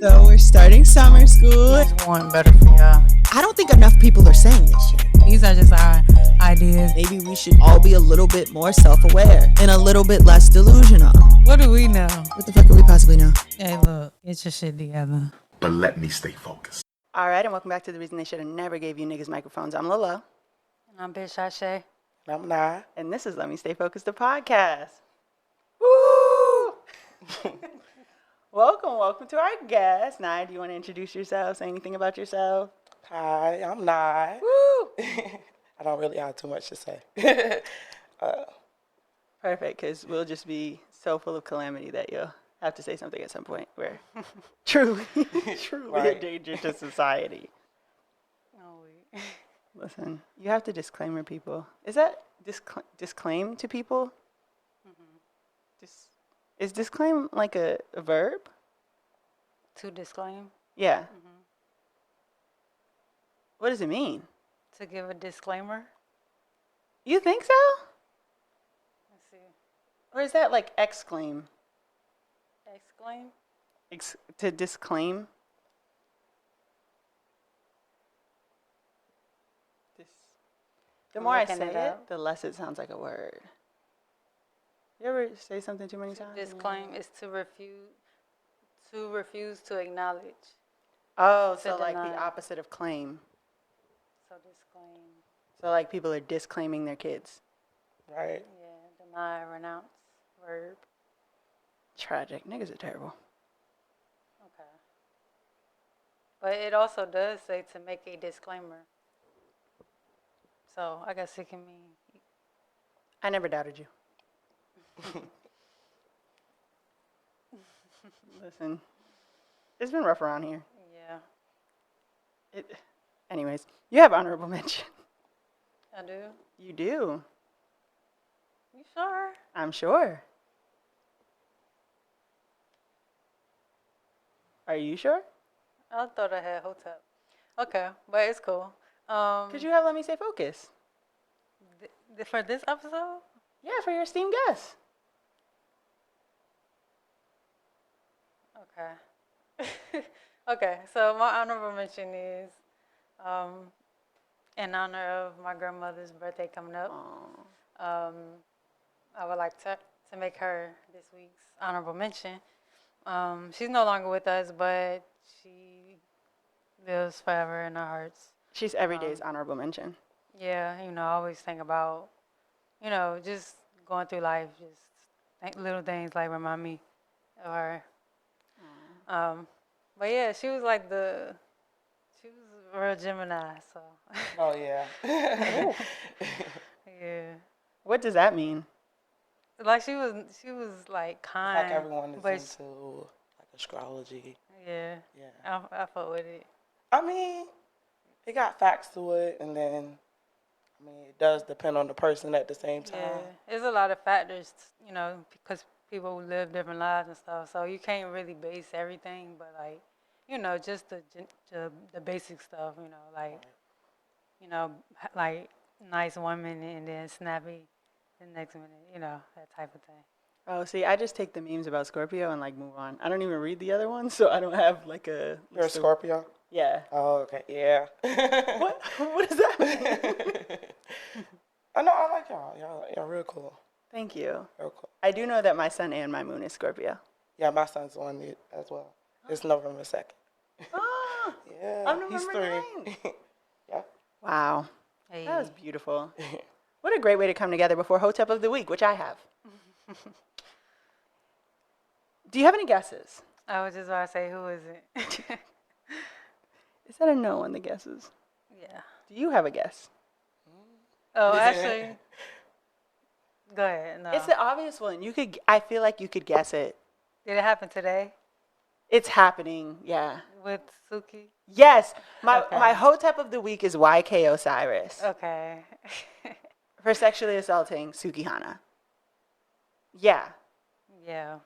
So we're starting summer school. Just want better for y'all. I don't think enough people are saying this shit. These are just our ideas. Maybe we should all be a little bit more self-aware and a little bit less delusional. What do we know? What the fuck could we possibly know? Hey, look, get your shit together. But let me stay focused. All right, and welcome back to The Reason They Should Have Never Gave You Niggas Microphones. I'm Lolo. And I'm Bitch Sashay. I'm not. And this is Let Me Stay Focused, the podcast. Woo! Welcome to our guest. Nye, do you want to introduce yourself? Say anything about yourself? Hi, I'm not. Woo! I don't really have too much to say. Perfect, because we'll just be so full of calamity that you'll have to say something at some point where truly a danger to society. Oh, wait. Listen, you have to disclaimer people. Is that disclaim to people? Mm-hmm. Is disclaim like a verb? To disclaim. Yeah. Mm-hmm. What does it mean? To give a disclaimer. You think so? Let's see. Or is that like exclaim? Exclaim? To disclaim? The more I say it, the less it sounds like a word. You ever say something too many times? Disclaim is to refuse to acknowledge. Oh, To so like deny. the opposite of claim. So disclaim. So like people are disclaiming their kids. Right. Yeah, deny, renounce, verb. Tragic. Niggas are terrible. Okay. But it also does say to make a disclaimer. So I guess it can mean. I never doubted you. Listen, it's been rough around here. Yeah. Anyways, you have honorable mention. I do. You do. You sure? I'm sure. Are you sure? I thought I had Hotep. Okay, but it's cool. Could you have let me say focus? For this episode? Yeah, for your esteemed guest. Okay. Okay, so my honorable mention is in honor of my grandmother's birthday coming up. I would like to make her this week's honorable mention. She's no longer with us, but she lives forever in our hearts. She's every day's honorable mention. Yeah, I always think about, just going through life, just little things like remind me of her. But yeah, she was a real Gemini, so. Oh, yeah. Yeah. What does that mean? Like she was like kind. Like everyone is but into like astrology. Yeah. Yeah. I fuck with it. I mean, it got facts to it, and then, it does depend on the person at the same time. Yeah, there's a lot of factors, because people live different lives and stuff. So you can't really base everything, but like, just the basic stuff. Like nice woman and then snappy the next minute. That type of thing. Oh, see, I just take the memes about Scorpio and like move on. I don't even read the other ones, so I don't have like a. You're a Scorpio? Yeah. Oh, okay. Yeah. What does that mean? I know. I like y'all. Y'all real cool. Thank you. Real cool. I do know that my sun and my moon is Scorpio. Yeah, my son's on it as well. It's November 2nd. Oh, Yeah. I'm He's November 3. 9th. Yeah. Wow. Hey. That was beautiful. What a great way to come together before Hotep of the Week, which I have. Do you have any guesses? I was just about to say, who is it? Is that a no on the guesses? Yeah. Do you have a guess? Oh, actually, go ahead. No. It's the obvious one. I feel like you could guess it. Did it happen today It's happening, yeah. with Suki? Yes, Okay. my Hotep of the Week is YK Osiris Okay. for sexually assaulting Sukihana. Yeah. Yeah.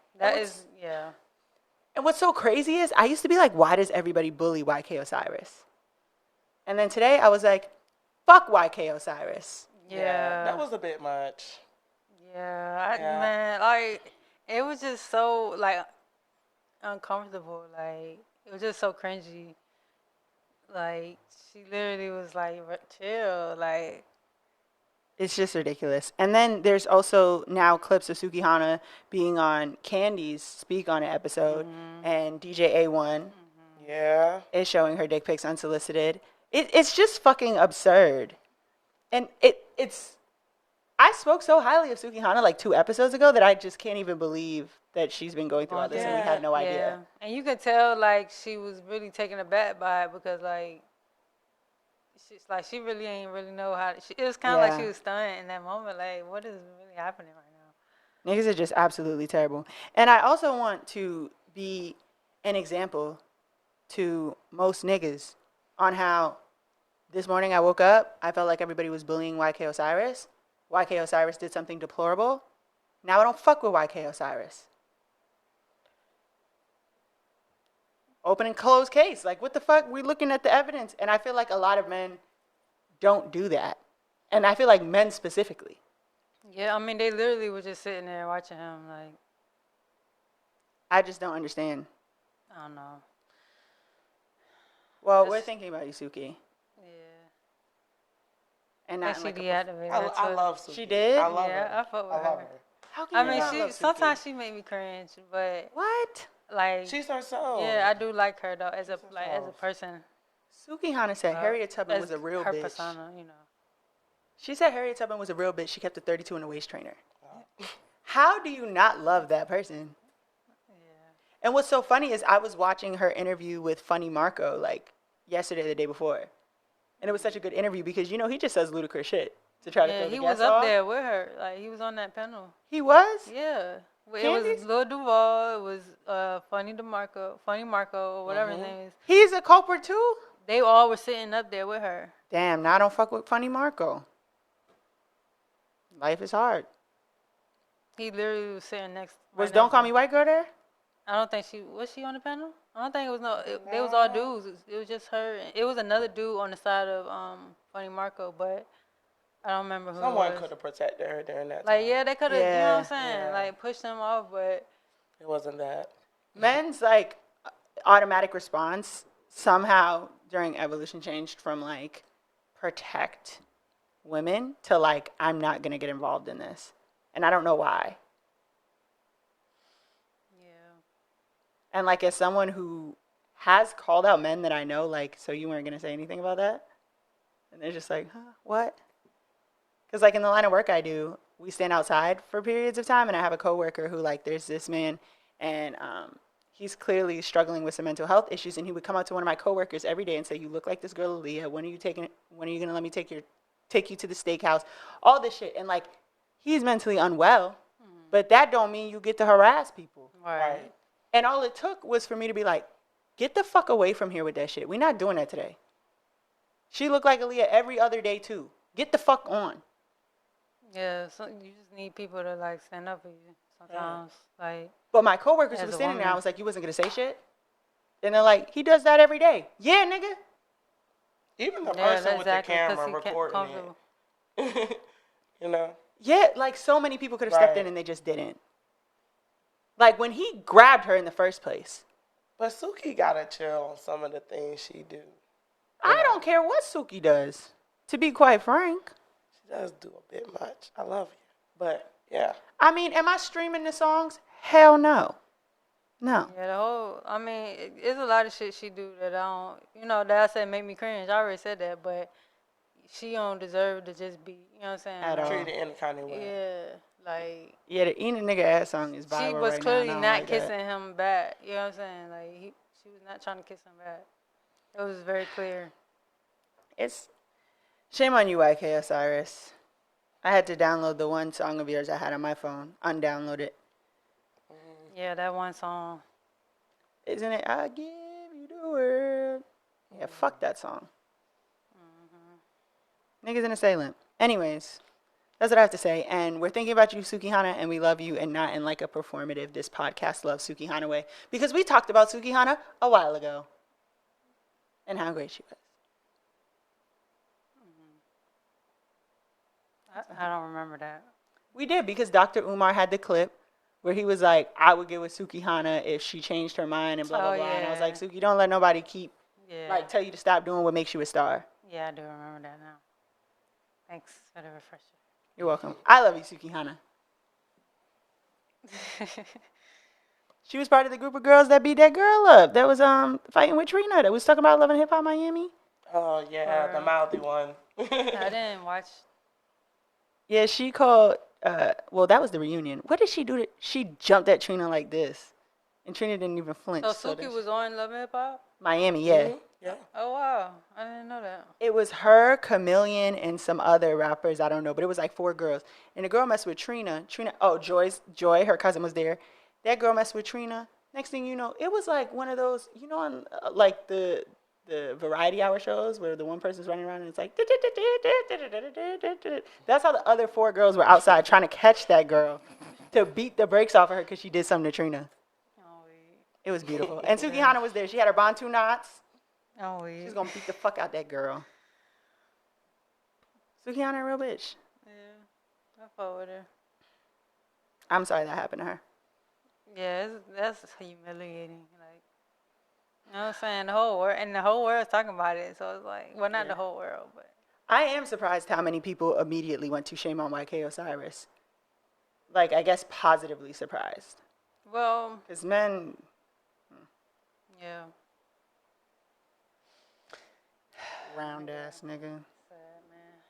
Yeah. And what's so crazy is I used to be like, why does everybody bully YK Osiris? And then today I was like, fuck YK Osiris. Yeah. That was a bit much. Yeah. Yeah. Man, like, it was just so, like, uncomfortable. Like, it was just so cringy. Like, she literally was like, chill. Like, It's just ridiculous. And then there's also now clips of Sukihana being on Candy's Speak On It episode, and DJ A1 Yeah. is showing her dick pics unsolicited. It's just fucking absurd. And it's I spoke so highly of Sukihana like 2 episodes ago that I just can't even believe that she's been going through all this and we had no idea. And you could tell, like, she was really taken aback by it because, like, she's like, she really ain't really know how. It was kind of like she was stunned in that moment. Like, what is really happening right now? Niggas are just absolutely terrible. And I also want to be an example to most niggas on how this morning I woke up, I felt like everybody was bullying YK Osiris. YK Osiris did something deplorable. Now I don't fuck with YK Osiris. Open and close case. Like, what the fuck? We're looking at the evidence. And I feel like a lot of men don't do that. And I feel like men specifically. Yeah, I mean, they literally were just sitting there watching him. Like, I just don't understand. I don't know. Well, we're thinking about you, Suki. Yeah. And And not she like deactivated I, her I Twitter. love Suki. She did? I love Yeah, her. I fuck with I love her. her. How can I you mean, not love she Suki? sometimes she made me cringe, but What? like, She's herself. yeah, I do like her though as a herself. person. Sukihana said Harriet Tubman as was a real her bitch. persona, you know. She said Harriet Tubman was a real bitch. She kept a 32 in a waist trainer. How do you not love that person? Yeah. And what's so funny is I was watching her interview with Funny Marco like yesterday, the day before. And it was such a good interview because, you know, he just says ludicrous shit to try to Yeah, throw the he guests was up off. there with her. Like, he was on that panel. He was? Yeah. It Candice? was Lil Duval. It was Funny Marco, or whatever his name is. He's a culprit too? They all were sitting up there with her. Damn, now I don't fuck with Funny Marco. Life is hard. He literally was sitting next. Was right Don't next Call to Me her. White Girl there? I don't think was she on the panel? I don't think it was they was all dudes. It was just her. It was another dude on the side of Funny Marco, but I don't remember who. Someone could have protected her during that Like, time. yeah, they could have. You know what I'm saying? Yeah. Like, pushed him off, but It wasn't that. Men's like automatic response somehow during evolution changed from like protect women to like I'm not gonna get involved in this, and I don't know why. yeah. And like as someone who has called out men that I know, like, so you weren't gonna say anything about that, and they're just like, huh, what? Because like in the line of work I do, we stand outside for periods of time, and I have a coworker who like there's this man, and he's clearly struggling with some mental health issues, and he would come up to one of my coworkers every day and say, "You look like this girl Aaliyah. When are you gonna let me take you to the steakhouse?" All this shit, and like he's mentally unwell, but that don't mean you get to harass people. Right. And all it took was for me to be like, "Get the fuck away from here with that shit. We're not doing that today." She looked like Aaliyah every other day too. Get the fuck on. Yeah. So you just need people to like stand up for you sometimes. Like. But my coworkers As were a standing there. I woman. was like, "You wasn't gonna say shit?" And they're like, "He does that every day." Yeah, nigga. Even the Yeah, person with exactly, the 'cause camera he can't recording comfortable. it. You know? Yeah, like so many people could have stepped in Right. and they just didn't. Like when he grabbed her in the first place. But Suki gotta chill on some of the things she do. I don't care what Suki does. To be quite frank. She does do a bit much. I love you. But yeah. I mean, am I streaming the songs? Hell no. No. Yeah, I mean, it's a lot of shit she do that I don't, that I said make me cringe. I already said that, but she don't deserve to just be, you know what I'm saying? At all. Treated any kind of way. Yeah, like, Yeah, the Eat a Nigga Ass song is viral she was right clearly now. and I don't not like that. kissing him back, you know what I'm saying? Like, she was not trying to kiss him back. It was very clear. It's shame on you, YK Osiris. I had to download the one song of yours I had on my phone, undownload it. Yeah, that one song. Isn't it? I give you the world. Yeah, fuck that song. Niggas in assailant. Anyways, that's what I have to say. And we're thinking about you, Sukihana, and we love you, and not in like a performative, this podcast loves Sukihana way. Because we talked about Sukihana a while ago. And how great she was. I don't remember that. We did, because Dr. Umar had the clip where he was like, I would get with Sukihana if she changed her mind and blah, blah, Oh, blah. And I was like, yeah. Suki, don't let nobody keep, Yeah. like, tell you to stop doing what makes you a star. Yeah, I do remember that now. Thanks for the refresher. You're welcome. I love you, Sukihana. She was part of the group of girls that beat that girl up. That was fighting with Trina. That was talking about Love and Hip Hop Miami. Oh yeah, the mouthy one. I didn't watch. Yeah, she called. Well, that was the reunion. What did she do? She jumped at Trina like this, and Trina didn't even flinch. So Suki was on Love and Hip Hop? Miami, yeah. Mhm, yeah. Oh, wow. I didn't know that. It was her, Chameleon, and some other rappers. I don't know, but it was like 4 girls. And the girl messed with Trina. Joy, her cousin was there. That girl messed with Trina. Next thing you know, it was like one of those, on like the variety hour shows where the one person's running around and it's like, that's how the other 4 girls were outside trying to catch that girl to beat the brakes off of her because she did something to Trina. Oh, wait. It was beautiful. And Sukihana was there. She had her Bantu knots. Oh, wait. She was going to beat the fuck out that girl. Sukihana, a real bitch. Yeah. I fought with her. I'm sorry that happened to her. Yeah, that's humiliating. Like, you know what I'm saying? The whole world's talking about it. So it's like, well, not the whole world, but. I am surprised how many people immediately went to shame on YK Osiris. Like, I guess positively surprised. Well, Because men, yeah. round ass nigga. Sad, man.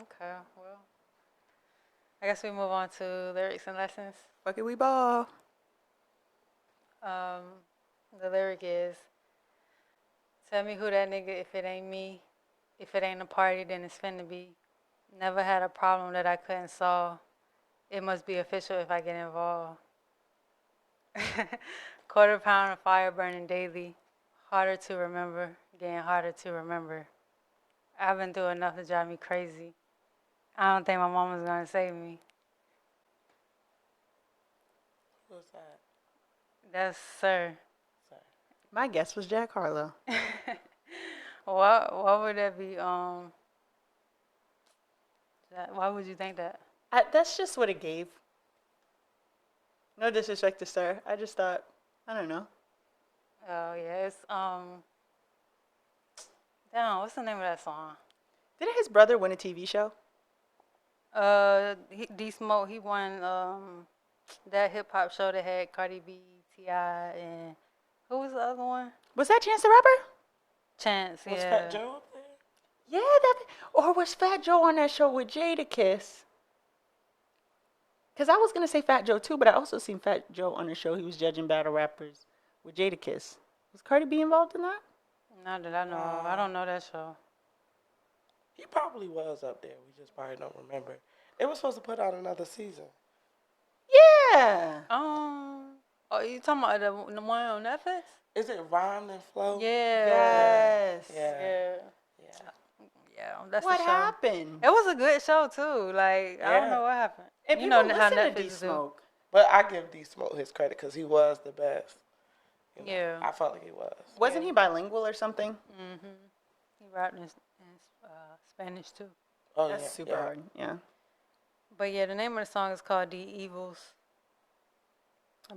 Okay, well. I guess we move on to lyrics and lessons. Fuck it, we ball. The lyric is, tell me who that nigga if it ain't me. If it ain't a party, then it's finna be. Never had a problem that I couldn't solve. It must be official if I get involved. Quarter pound of fire burning daily. Harder to remember, getting harder to remember. I've been through enough to drive me crazy. I don't think my mama's gonna save me. Who's that? That's Sir. Sorry. My guess was Jack Harlow. What would that be? Why would you think that? That's just what it gave. No disrespect to Sir. I just thought, I don't know. Oh yeah, it's Damn, what's the name of that song? Didn't his brother win a TV show? D Smoke. He won that hip hop show that had Cardi B, T.I., and who was the other one? Was that Chance the Rapper? Chance. Was Yeah. Fat Joe up there? Yeah, or was Fat Joe on that show with Jadakiss? Because I was going to say Fat Joe too, but I also seen Fat Joe on the show. He was judging battle rappers with Jadakiss. Was Cardi B involved in that? Not that I know of. I don't know that show. He probably was up there. We just probably don't remember. They were supposed to put out another season. Yeah. Oh, you talking about the one on Netflix? Is it Rhyme and Flow? Yeah. Yes. Yeah. Yeah. Yeah. That's What the show. happened? It was a good show too. Like I don't Yeah. know what happened. And You people know how listen to Netflix D do. Smoke. But I give D Smoke his credit because he was the best. You know, Yeah. I felt like he was. Wasn't he bilingual or something? Mhm. He rapped in Spanish too. Oh, That's yeah, super yeah. hard. Yeah. But yeah, the name of the song is called "The Evils."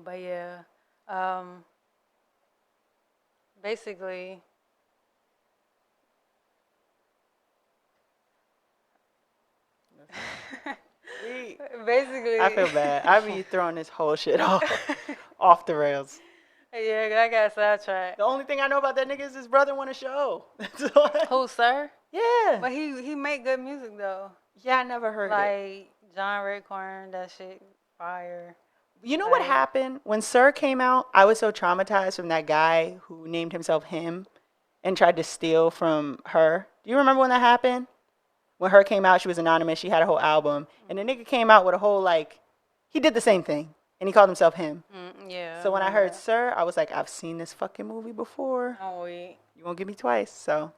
But yeah, basically, basically. I feel bad. I be throwing this whole shit off the rails. Yeah, I got sidetracked. The only thing I know about that nigga is his brother won a show. That's all Who, Sir? yeah. But he make good music though. Yeah, I never heard it. Like John Redcorn, that shit fire. You know what like- happened? When Sir came out, I was so traumatized from that guy who named himself him and tried to steal from her. Do you remember when that happened? When her came out, she was anonymous. She had a whole album. And the nigga came out with a whole, like, he did the same thing. And he called himself him. Yeah. So when I remember heard Sir, I was like, I've seen this fucking movie before. that. Oh wait. You won't get me twice. So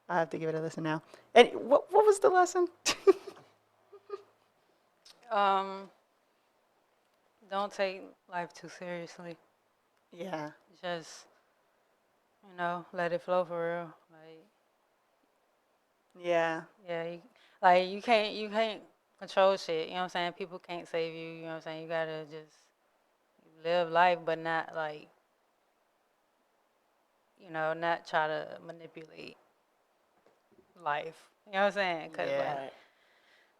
I have to give it a listen now. And what was the lesson? Don't take life too seriously. Yeah. Just, let it flow for real. Like, Yeah. yeah, you can't control shit. You know what I'm saying? People can't save you. You know what I'm saying? You gotta just live life, but not like, not try to manipulate life. You know what I'm saying? Cause Yeah. Right.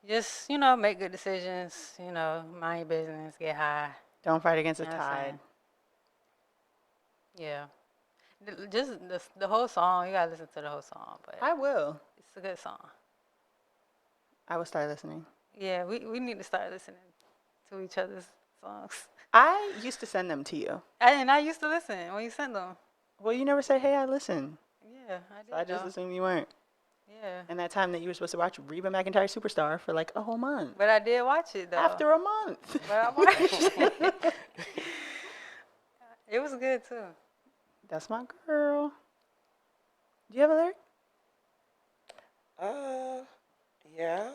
just make good decisions. Mind your business, get high. Don't fight against the You know what I'm tide. saying? Yeah. Just the whole song. You gotta listen to the whole song, but I will. it's a good song. I will start listening. Yeah, we need to start listening to each other's songs. I used to send them to you. And I used to listen when you sent them. Well, you never said, hey, I listen. Yeah, I did. So I just though. assumed you weren't. Yeah. And that time that you were supposed to watch Reba McEntire Superstar for like a whole month. But I did watch it though. After a month. But I watched it. It was good too. That's my girl. Do you have a lyric? Yeah.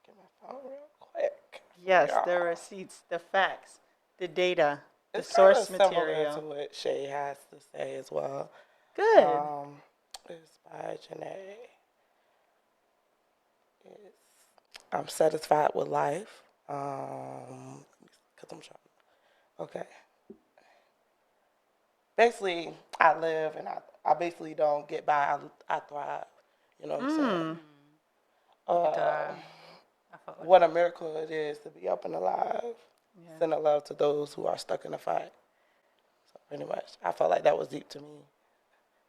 Get my phone real quick. Yes, Yeah. the receipts, the facts, the data, the It's source kinda material. similar to what Shay has to say as well. Good. It's by Janae. I'm satisfied with life. Cause I'm trying. Okay. Basically, I live and I basically don't get by. I thrive. You know what I'm saying? I fuck with What a miracle it is to be up and alive. Yeah. Sending love to those who are stuck in a fight. So pretty much, I felt like that was deep to me.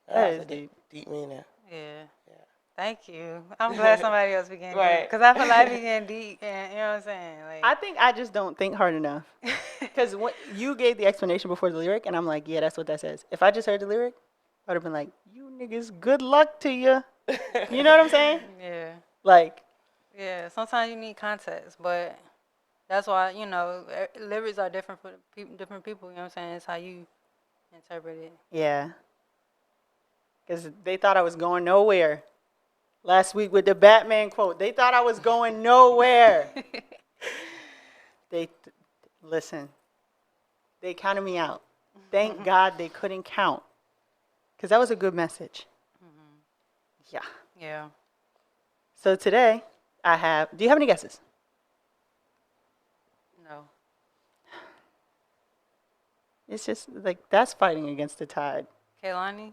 That has is a deep meaning. Yeah. Yeah. Thank you. I'm glad somebody else began Right. deep. Because I feel like I began deep. And, you know what I'm saying? Like, I think I just don't think hard enough. Because you gave the explanation before the lyric, and I'm like, yeah, that's what that says. If I just heard the lyric, I would have been like, you niggas, good luck to you. You know what I'm saying? yeah. Like, Yeah. Sometimes you need context. But that's why, lyrics are different for different people. You know what I'm saying? It's how you interpret it. yeah. Because they thought I was going nowhere. Last week with the Batman quote, they thought I was going nowhere. Listen, they counted me out. Thank God they couldn't count. Because that was a good message. Yeah. Yeah. So today, do you have any guesses? No. It's just like, that's fighting against the tide. Kaylani?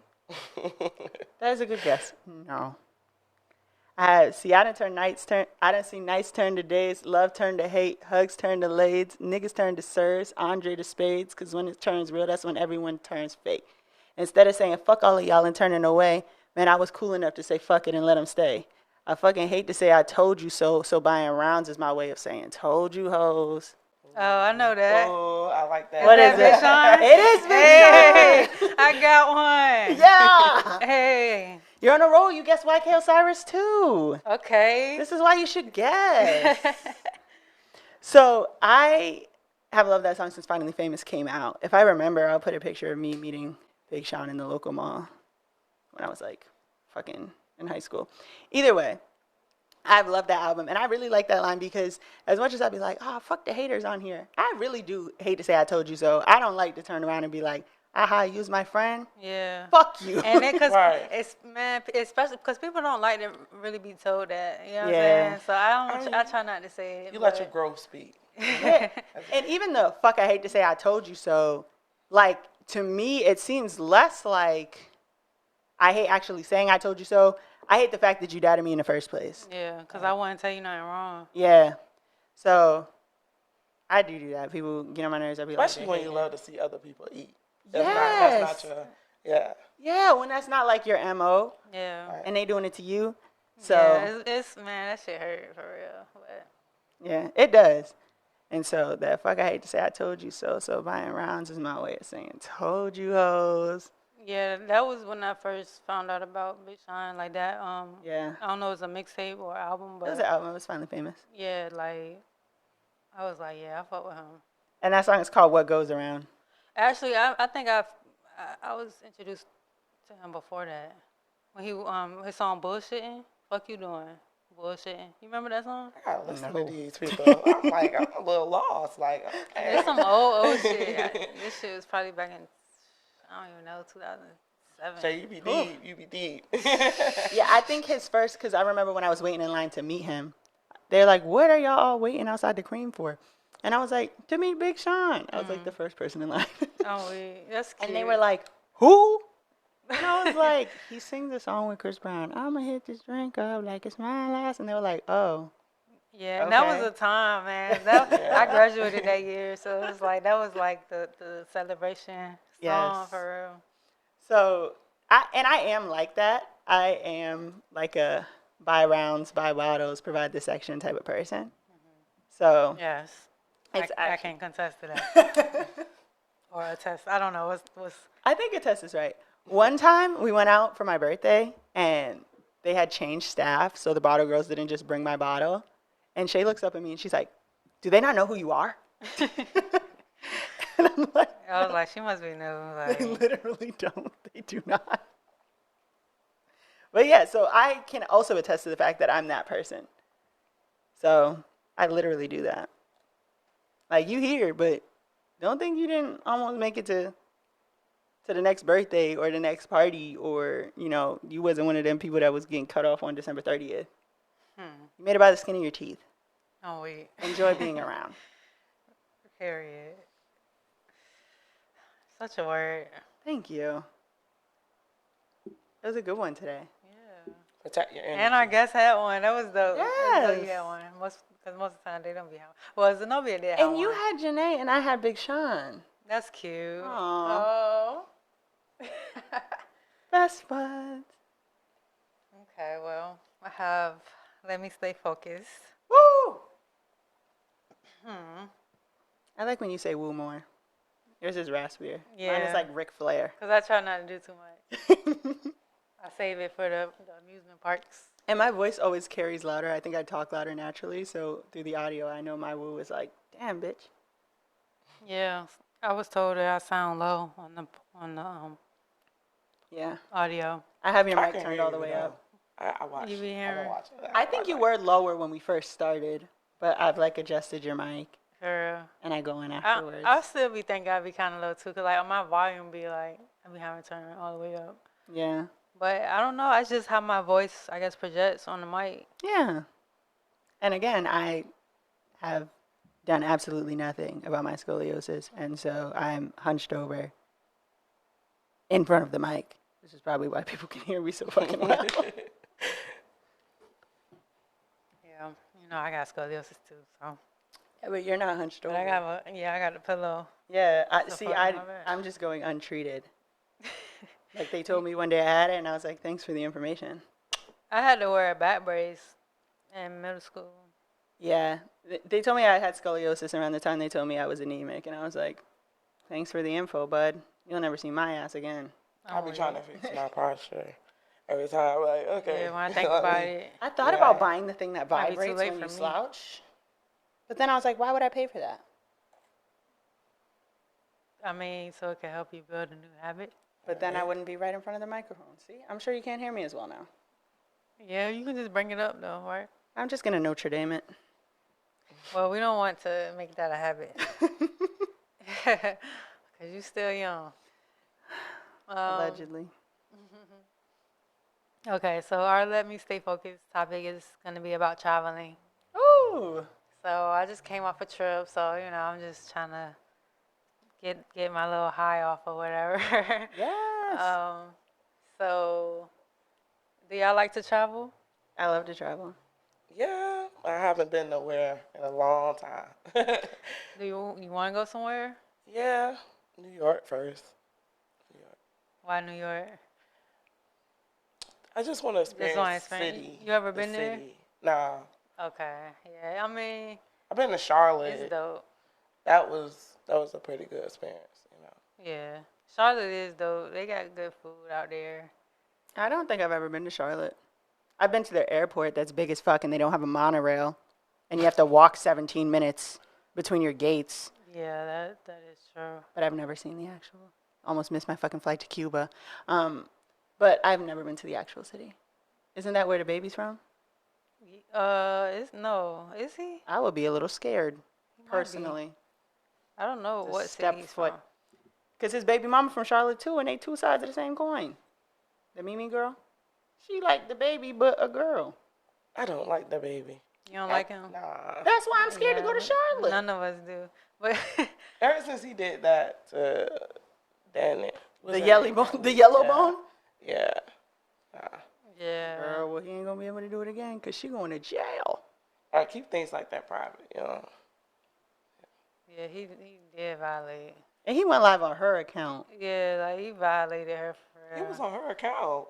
That is a good guess. No. I didn't see nights turn to days, love turn to hate, hugs turn to lades, niggas turn to sirs, Andre to spades, because when it turns real, that's when everyone turns fake. Instead of saying fuck all of y'all and turning away, man, I was cool enough to say fuck it and let them stay. I fucking hate to say I told you so buying rounds is my way of saying told you hoes. Oh, I know that. Oh, I like that. What is that it? Big Sean? It is Big Hey, Sean. I got one. Yeah. Hey. You're on a roll. You guessed YK Osiris too. Okay. This is why you should guess. So I have loved that song since Finally Famous came out. If I remember, I'll put a picture of me meeting Big Sean in the local mall when I was like fucking in high school. Either way, I've loved that album. And I really like that line because as much as I'd be like, oh, fuck the haters on here, I really do hate to say I told you so. I don't like to turn around and be like, aha, you was my friend. Yeah. Fuck you. And then, cause Right. especially because people don't like to really be told that. You know what Yeah. I'm saying? So I try not to say it. You let your growth speak. Yeah. And even the fuck I hate to say I told you so, like, to me, it seems less like I hate actually saying I told you so. I hate the fact that you doubted me in the first place. Yeah, because I wouldn't tell you nothing wrong. Yeah. So I do that. People get on my nerves. I'll be Especially like, when you love to see other people eat. That's Yes. not your, yeah. yeah, when that's not like your MO Yeah. and they doing it to you. So, Yeah, it's man, that shit hurt for real. But yeah, it does. And so that fuck I hate to say I told you so. So buying rounds is my way of saying told you hoes. yeah, that was when I first found out about Big Sean like that. Yeah. I don't know if it was a mixtape or album, It was but an album. It was Finally Famous. yeah, like I was like, yeah, I fuck with him. And that song is called What Goes Around. Actually, I think I was introduced to him before that when he his song Bullshitting. Fuck you doing bullshitting. You remember that song? I gotta listen No. to these people. I'm like, I'm a little lost. Like, okay. It's some old shit. This shit was probably back in I don't even know 2007. Shay, you be deep. You be deep. Yeah, I think his first, because I remember when I was waiting in line to meet him, they're like, what are y'all all waiting outside the cream for? And I was like, to meet Big Sean. I was like the first person in line. Oh, that's cute. And they were like, who? And I was like, he sings a song with Chris Brown. I'm going to hit this drink up like it's my last. And they were like, oh. yeah, and that was okay. a time, man. I graduated that year, so it was like that was like the celebration song Yes. for real. So, I am like that. I am like a buy rounds, buy bottles, provide the section type of person. So, Yes, it's I actually, can't contest to that or attest. I don't know what's. I think a test is right. One time we went out for my birthday and they had changed staff, so the bottle girls didn't just bring my bottle. And Shay looks up at me and she's like, do they not know who you are? And I'm like, I was like, she must be new. they Like, literally don't. They do not. But yeah, so I can also attest to the fact that I'm that person. So I literally do that. Like, you here, but don't think you didn't almost make it to the next birthday or the next party, or, you wasn't one of them people that was getting cut off on December 30th. You made it by the skin of your teeth. oh wait. Enjoy being around. Period. Such a word. Thank you. It was a good one today. Yeah. Protect your energy. And our guest had one. That was dope. Yes. You had one. Because most of the time they don't be having. Well, Zenobia did have And you one. had Janae and I had Big Sean. That's cute. Aw. Oh. Best buds. Okay, well, I have Let Me Stay Focused. Woo! I like when you say woo more. Yours is raspier. Mine is Yeah. like Ric Flair. Because I try not to do too much. I save it for the amusement parks. And my voice always carries louder. I think I talk louder naturally, so through the audio, I know my woo is like, damn, bitch. Yeah. I was told that I sound low on the Yeah. audio. I have your I mic can turned hear all the you, way though. up. I watched. You be I've been hearing? watching. I think you were lower when we first started, but I've like adjusted your mic Girl. and I go in afterwards. I still be thinking I be kind of low too, cause like my volume be like I be having to turn it all the way up. Yeah. But I don't know. It's just how my voice, I guess, projects on the mic. Yeah. And again, I have done absolutely nothing about my scoliosis, and so I'm hunched over in front of the mic. This is probably why people can hear me so fucking well. Yeah, I got scoliosis too, so. Yeah, but you're not hunched But over. I got a pillow. Yeah, So see, fuck my bad. I'm just going untreated. Like they told me one day I had it, and I was like, thanks for the information. I had to wear a back brace in middle school. Yeah, they told me I had scoliosis around the time they told me I was anemic, and I was like, thanks for the info, bud. You'll never see my ass again. I be trying to fix my posture every time. Like, okay. Yeah, when I think about it, I thought Yeah. about buying the thing that Might be too vibrates late when for you me. slouch, but then I was like, why would I pay for that? I mean, so it can help you build a new habit. But then I wouldn't be right in front of the microphone. See, I'm sure you can't hear me as well now. Yeah, you can just bring it up though, right? I'm just gonna Notre Dame it. Well, we don't want to make that a habit. Because you're still young. Allegedly. Okay, so our Let Me Stay Focused topic is going to be about traveling. Ooh. So I just came off a trip, so, I'm just trying to get my little high off or whatever. Yes. So, do y'all like to travel? I love to travel. Yeah, I haven't been nowhere in a long time. Do you want to go somewhere? Yeah, New York first. New York. Why New York? I just want to experience wanna the experience- city. you ever the been there? city. Nah, Okay, yeah, I mean, I've been to Charlotte. it's dope. That was a pretty good experience. Yeah, Charlotte is dope. They got good food out there. I don't think I've ever been to Charlotte. I've been to their airport that's big as fuck, and they don't have a monorail, and you have to walk 17 minutes between your gates. Yeah, that is true. But I've never seen the actual. Almost missed my fucking flight to Cuba. But I've never been to the actual city. Isn't that where the baby's from? Is he? I would be a little scared, He might be. personally. I don't know To what step city he's foot. from. Because his baby mama from Charlotte, too, and they two sides of the same coin. The Mimi girl, she like the baby, but a girl. I don't like the baby. You don't like him? Nah. That's why I'm scared to go to Charlotte. None of us do. But Ever since he did that to Danny. The yellow bone. The yellow bone. Yeah. yeah. Girl, well, he ain't gonna be able to do it again because she going to jail. I keep things like that private, you know. Yeah, he did violate. And he went live on her account. Yeah, like he violated her for He real. was on her account.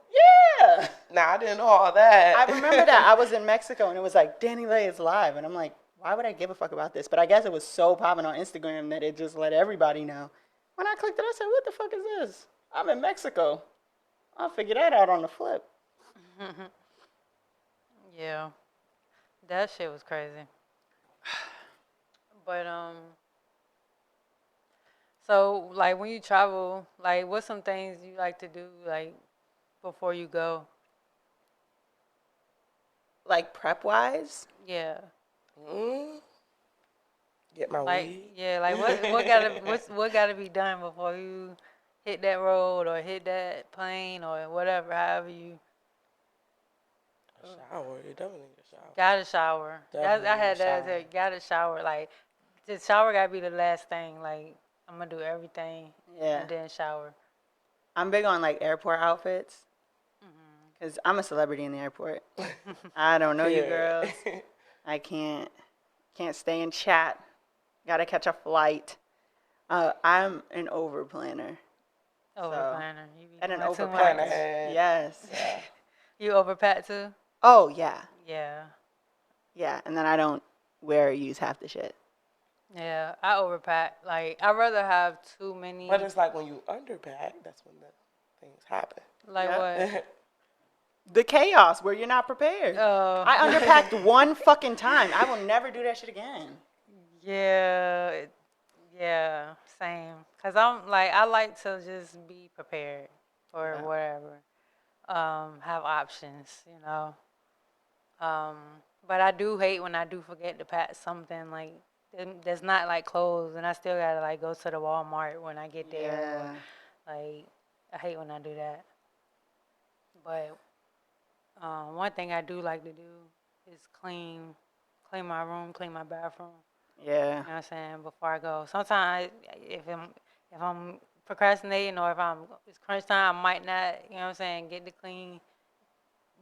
Yeah. Nah, I didn't know all that. I remember that. I was in Mexico and it was like, Danny Lay is live. And I'm like, why would I give a fuck about this? But I guess it was so popping on Instagram that it just let everybody know. When I clicked it, I said, what the fuck is this? I'm in Mexico. I'll figure that out on the flip. Yeah. That shit was crazy. But so like when you travel, like what's some things you like to do like before you go? Like prep wise? Yeah. Get my Like weed. yeah, like what gotta be done before you hit that road or hit that plane or whatever, however you A shower. You definitely need a shower. gotta shower. Definitely I had a that shower. gotta shower. Like the shower gotta be the last thing. Like I'm gonna do everything Yeah. and then shower. I'm big on like airport outfits. Because I'm a celebrity in the airport. I don't know you girls. I can't stay in chat. Gotta catch a flight. I'm an over planner. Over planner. You be And an doing too over much. packer. Planner. Yes. You overpack too? Oh yeah. Yeah. Yeah. And then I don't wear or use half the shit. Yeah. I overpack. Like I'd rather have too many. But it's like when you underpack, that's when the things happen. Like Yeah. what? The chaos where you're not prepared. Oh. I underpacked one fucking time. I will never do that shit again. Yeah. Yeah. Same. Cause I'm like I like to just be prepared for whatever. Have options, you know. But I do hate when I do forget to pack something like that's not like clothes, and I still gotta like go to the Walmart when I get there. Yeah. Or, like I hate when I do that. But one thing I do like to do is clean my room, clean my bathroom. Yeah. You know what I'm saying? Before I go. Sometimes if I'm procrastinating or if it's crunch time, I might not, you know what I'm saying, get to clean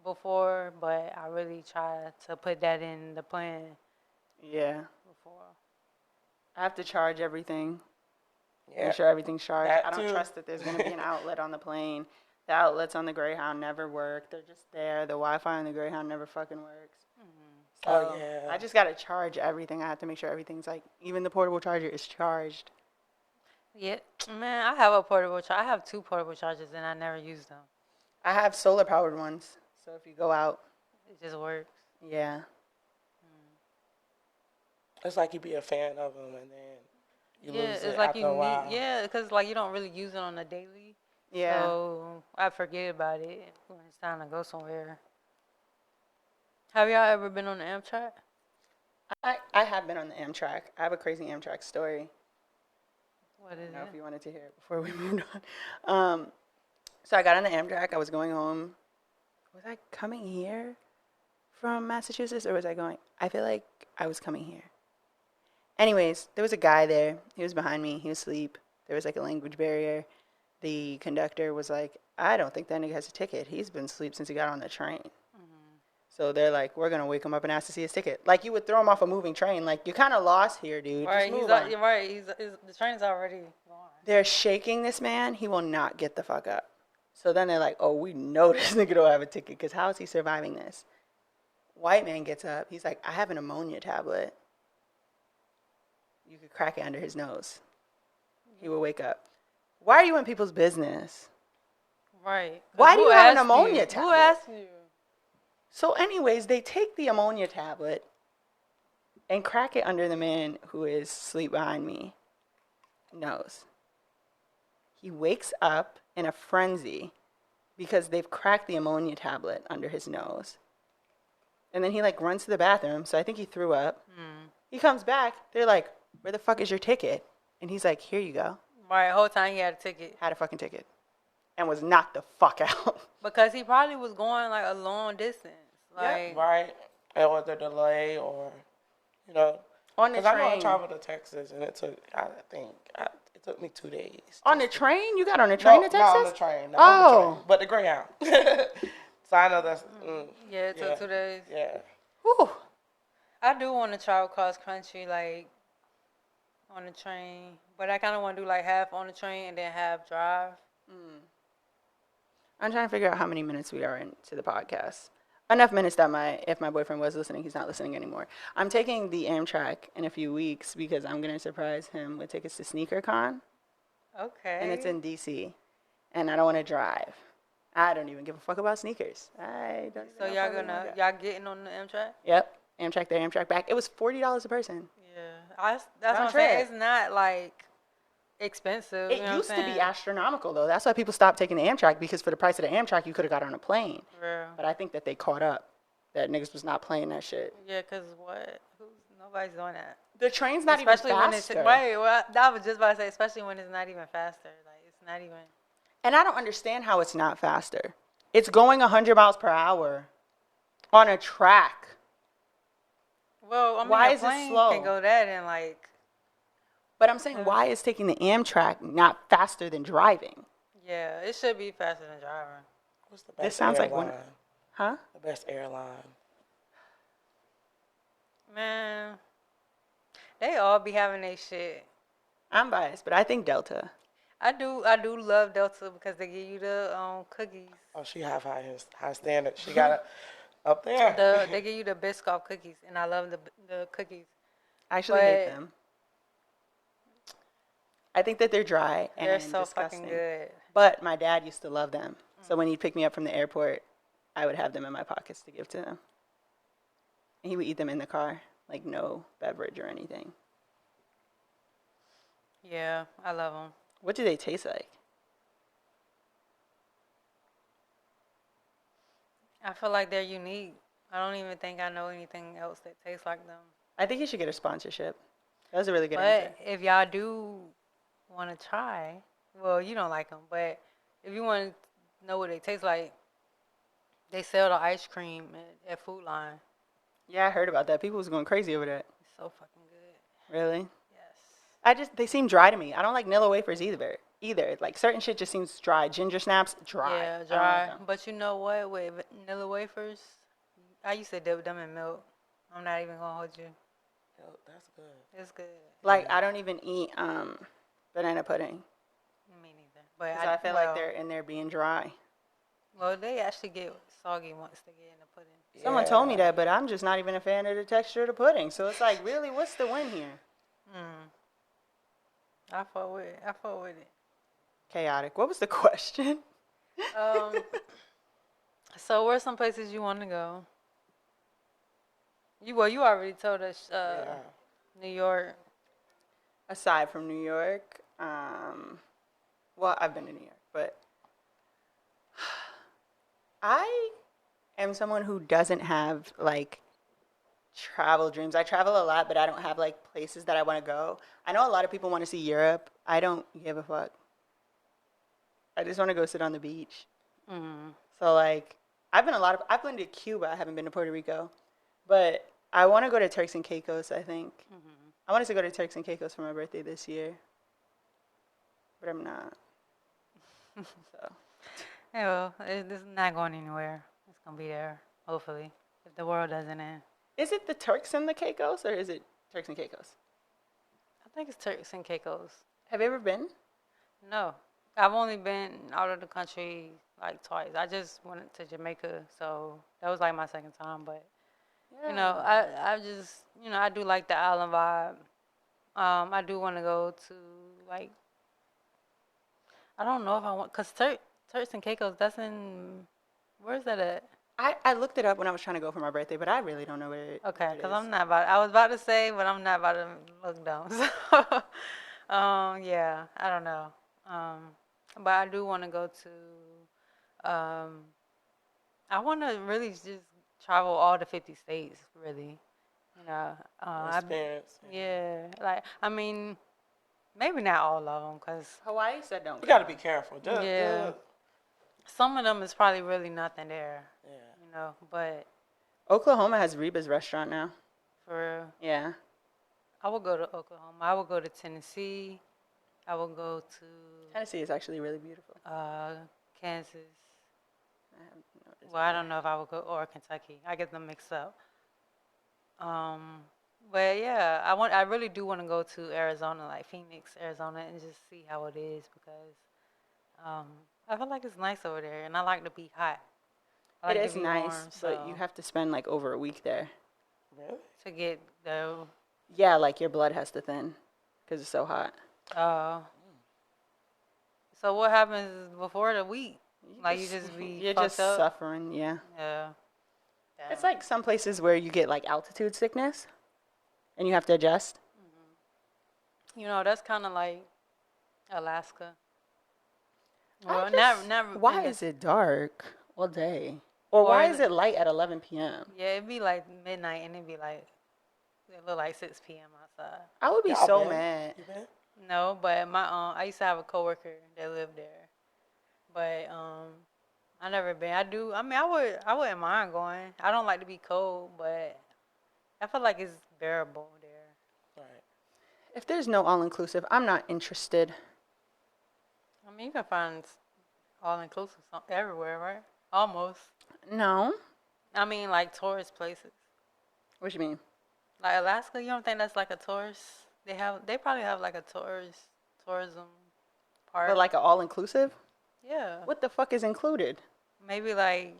before, but I really try to put that in the plan Yeah. before. I have to charge everything. Yeah. Make sure everything's charged. That I don't too. trust that there's going to be an outlet on the plane. The outlets on the Greyhound never work. They're just there. The Wi-Fi on the Greyhound never fucking works. So Oh, yeah. I just got to charge everything. I have to make sure everything's like, even the portable charger is charged. Yeah, man, I have a portable charger. I have 2 portable chargers and I never use them. I have solar powered ones. So if you go out, It just works. yeah. It's like you be a fan of them and then you Yeah, lose it's it like after you a while. need, yeah, because like you don't really use it on a daily. Yeah. So I forget about it when it's time to go somewhere. Have y'all ever been on the Amtrak? I have been on the Amtrak. I have a crazy Amtrak story. What I is don't know if it? you wanted to hear it before we moved on. So I got on the Amtrak. I was going home. Was I coming here from Massachusetts or was I going? I feel like I was coming here. Anyways, there was a guy there. He was behind me. He was asleep. There was like a language barrier. The conductor was like, I don't think that nigga has a ticket. He's been asleep since he got on the train. So they're like, we're going to wake him up and ask to see his ticket. Like you would throw him off a moving train. Like you're kind of lost here, dude. Right, Just move on. you're right. The train's already gone. They're shaking this man. He will not get the fuck up. So then they're like, oh, we know this nigga don't have a ticket because how is he surviving this? White man gets up. He's like, I have an ammonia tablet. You could crack it under his nose. He will wake up. Why are you in people's business? Right. Why do Who you have an asked ammonia you? tablet? Who asked you? So anyways, they take the ammonia tablet and crack it under the man who is asleep behind me nose. He wakes up in a frenzy because they've cracked the ammonia tablet under his nose. And then he like runs to the bathroom. So I think he threw up. He comes back. They're like, where the fuck is your ticket? And he's like, here you go. Right, whole time he had a ticket. Had a fucking ticket. And was knocked the fuck out. Because he probably was going like a long distance. Like, Right. or the delay, or you know, On the because I know I train. traveled to Texas and it took it took me 2 days. On the train? You got on the train to Texas? Not on the train. Not on the train, but the Greyhound. So I know that's. Yeah, it took 2 days. Yeah. Whew. I do want to travel cross country, like on the train, but I kind of want to do like half on the train and then half drive. I'm trying to figure out how many minutes we are into the podcast. Enough minutes that if my boyfriend was listening, he's not listening anymore. I'm taking the Amtrak in a few weeks because I'm going to surprise him with tickets to SneakerCon. Okay. And it's in D.C. And I don't want to drive. I don't even give a fuck about sneakers. So y'all getting on the Amtrak? Yep. Amtrak there, Amtrak back. It was $40 a person. Yeah, that's what I'm saying. It's not like expensive. It used to be astronomical though. That's why people stopped taking the Amtrak, because for the price of the Amtrak, you could have got on a plane. Real. But I think that they caught up. That niggas was not playing that shit. Yeah, cause nobody's doing that. The train's not Especially even faster. I was just about to say, especially when it's not even faster. Like it's not even. And I don't understand how it's not faster. It's going 100 miles per hour on a track. Well, I mean, why a is plane it slow? can go that and like. But I'm saying, why is taking the Amtrak not faster than driving? Yeah, it should be faster than driving. What's the best This sounds airline? like one. Huh? The best airline. Man, they all be having their shit. I'm biased, but I think Delta. I do love Delta because they give you the cookies. Oh, she have high standards. She got it up there. They give you the Biscoff cookies, and I love the cookies. I actually hate But- them. I think that they're dry and They're so disgusting. fucking good. But my dad used to love them. So when he'd pick me up from the airport, I would have them in my pockets to give to him. And he would eat them in the car, like no beverage or anything. Yeah, I love them. What do they taste like? I feel like they're unique. I don't even think I know anything else that tastes like them. I think you should get a sponsorship. That was a really good But answer. if y'all do want to try, well, you don't like them, but if you want to know what they taste like, they sell the ice cream at Food Line. Yeah, I heard about that. People was going crazy over that. It's so fucking good. Really? Yes. They seem dry to me. I don't like Nilla wafers either. Like certain shit just seems dry. Ginger snaps, dry. Yeah, I don't dry. like them. But you know what? With vanilla wafers, I used to dip them in milk. I'm not even gonna hold you. Yo, that's good. It's good. Like I don't even eat banana pudding. Me neither. But 'Cause I feel like they're in there being dry. Well, they actually get soggy once they get in the pudding. Someone told me that, but I'm just not even a fan of the texture of the pudding. So it's like, really, what's the win here? I fuck with it. Chaotic. What was the question? So where's some places you want to go? You already told us New York. Aside from New York, well, I've been to New York, but I am someone who doesn't have like travel dreams. I travel a lot, but I don't have like places that I want to go. I know a lot of people want to see Europe. I don't give a fuck. I just want to go sit on the beach. So like, I've been to Cuba. I haven't been to Puerto Rico, but I want to go to Turks and Caicos. I think I wanted to go to Turks and Caicos for my birthday this year, but I'm not. So Hey, well, this is not going anywhere. It's gonna be there, hopefully, if the world doesn't end. is it the Turks and the Caicos, or is it Turks and Caicos? I think it's Turks and Caicos. Have you ever been? No, I've only been out of the country like twice. I just went to Jamaica, so that was like my second time. But you know, I just I do like the island vibe. I do want to go to like I don't know if I want because Turks and Caicos. That's in where's that at? I looked it up when I was trying to go for my birthday, but I really don't know where it Okay, where it because is. I'm not about. I was about to say, but I'm not about to look down. So, yeah, I don't know. But I do want to go to. I want to really just travel all the 50 states. Really, Experience. yeah. Like I mean, maybe not all of them, cause Hawaii said don't. You got to be careful. Yeah. some of them is probably really nothing there. Yeah. But Oklahoma has Reba's restaurant now. For real. Yeah. I would go to Oklahoma. I would go to Tennessee. I would go to Tennessee is actually really beautiful. Kansas. I have no desire. Well, I don't know if I would go or Kentucky. I get them mixed up. But yeah, I really do want to go to Arizona, like Phoenix, Arizona, and just see how it is because I feel like it's nice over there, and I like to be hot. I like It to is be nice, warm, but you so have to spend like over a week there. Really? to get the Yeah, like your blood has to thin because it's so hot. So what happens before the week? Like you just be You're fucked just up. suffering, yeah. Yeah. It's like some places where you get like altitude sickness and you have to adjust. That's kind of like Alaska. Well, I not just- not. Why in the- is it dark all day? Or Or why in is the- it light at 11 p.m.? Yeah, it'd be like midnight, and it'd be like it look like 6 p.m. outside. I would be Y'all so been? mad. You been? No, but my I used to have a coworker that lived there, but I never been. I do. I mean, I wouldn't mind going. I don't like to be cold, but I feel like it's bearable there. Right. If there's no all inclusive, I'm not interested. I mean, you can find all inclusive everywhere, right? Almost. No. I mean, like tourist places, What you mean? like Alaska. You don't think that's like a tourist? They probably have like a tourism part. But like an all inclusive? Yeah. What the fuck is included? Maybe like